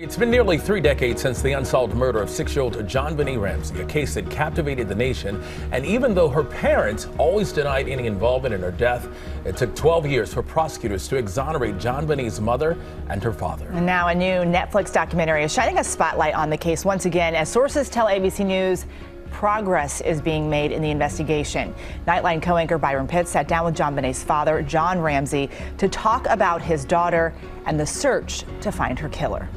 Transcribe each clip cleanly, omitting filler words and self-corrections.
It's been nearly 3 decades since the unsolved murder of 6-year-old JonBenét Ramsey, a case that captivated the nation. And even though her parents always denied any involvement in her death, it took 12 years for prosecutors to exonerate JonBenét's mother and her father. And now a new Netflix documentary is shining a spotlight on the case once again, as sources tell ABC News progress is being made in the investigation. Nightline co-anchor Byron Pitts sat down with JonBenét's father, John Ramsey, to talk about his daughter and the search to find her killer.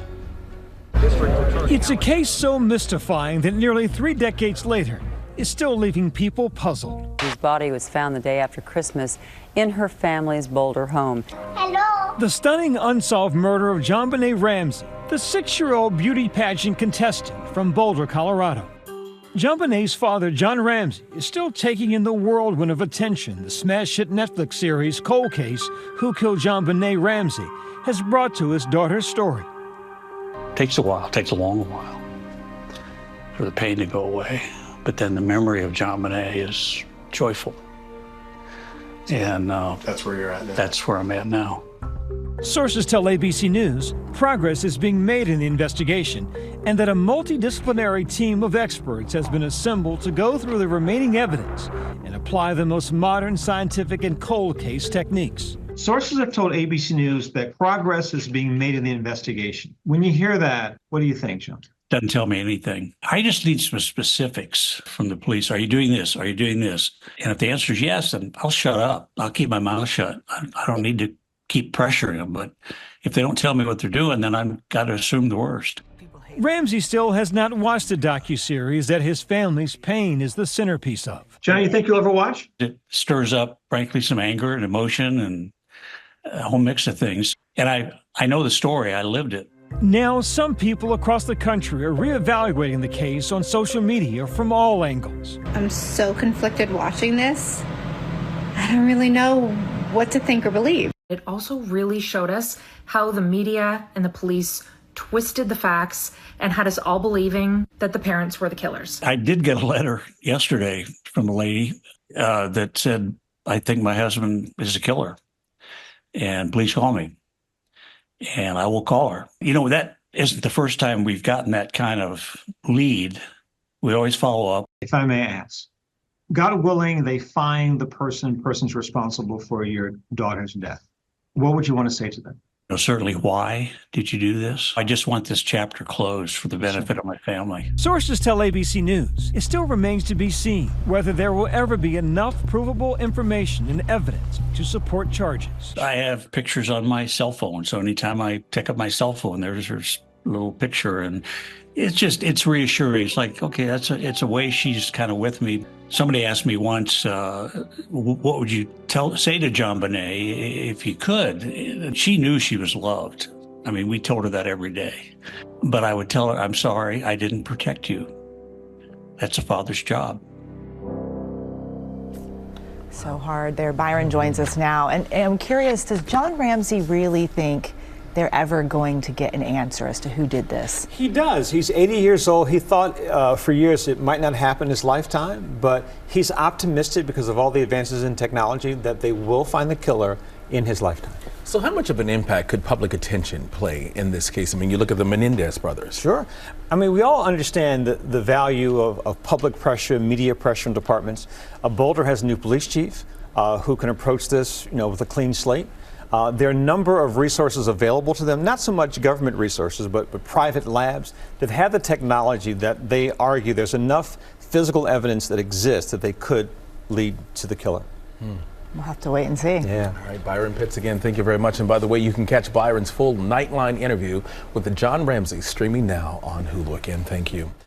It's a case so mystifying that nearly 3 decades later is still leaving people puzzled. His body was found the day after Christmas in her family's Boulder home. Hello. The stunning unsolved murder of JonBenét Ramsey, the 6-year-old beauty pageant contestant from Boulder, Colorado. JonBenét's father, John Ramsey, is still taking in the whirlwind of attention the smash hit Netflix series Cold Case, Who Killed JonBenét Ramsey, has brought to his daughter's story. Takes a while, takes a long while for the pain to go away. But then the memory of JonBenét is joyful. And that's where you're at now. That's where I'm at now. Sources tell ABC News progress is being made in the investigation and that a multidisciplinary team of experts has been assembled to go through the remaining evidence and apply the most modern scientific and cold case techniques. Sources have told ABC News that progress is being made in the investigation. When you hear that, what do you think, John? Doesn't tell me anything. I just need some specifics from the police. Are you doing this? Are you doing this? And if the answer is yes, then I'll shut up. I'll keep my mouth shut. I don't need to keep pressuring them. But if they don't tell me what they're doing, then I've got to assume the worst. Ramsey still has not watched the docuseries that his family's pain is the centerpiece of. John, you think you'll ever watch? It stirs up, frankly, some anger and emotion and a whole mix of things. And I know the story. I lived it. Now, some people across the country are reevaluating the case on social media from all angles. I'm so conflicted watching this. I don't really know what to think or believe. It also really showed us how the media and the police twisted the facts and had us all believing that the parents were the killers. I did get a letter yesterday from a lady that said, I think my husband is a killer. And please call me. And I will call her. You know, that isn't the first time we've gotten that kind of lead. We always follow up. If I may ask, God willing, they find the person's responsible for your daughter's death. What would you want to say to them? Certainly, why did you do this? I just want this chapter closed for the benefit of my family. Sources tell ABC News it still remains to be seen whether there will ever be enough provable information and evidence to support charges. I have pictures on my cell phone, so anytime I pick up my cell phone, there's a little picture, and it's reassuring. It's like, okay, it's a way she's kind of with me. Somebody asked me once, what would you say to JonBenét if you could? She knew she was loved. I mean, we told her that every day. But I would tell her, I'm sorry, I didn't protect you. That's a father's job. So hard there. Byron joins us now. And I'm curious, does John Ramsey really think they're ever going to get an answer as to who did this? He does. He's 80 years old. He thought for years it might not happen in his lifetime, but he's optimistic because of all the advances in technology that they will find the killer in his lifetime. So how much of an impact could public attention play in this case? I mean, you look at the Menendez brothers. Sure. I mean, we all understand the value of public pressure, media pressure in departments. Boulder has a new police chief who can approach this, with a clean slate. There are a number of resources available to them, not so much government resources, but private labs that have the technology that they argue there's enough physical evidence that exists that they could lead to the killer. We'll have to wait and see. Yeah. All right, Byron Pitts, again, thank you very much. And by the way, you can catch Byron's full Nightline interview with John Ramsey streaming now on Hulu. Again, thank you.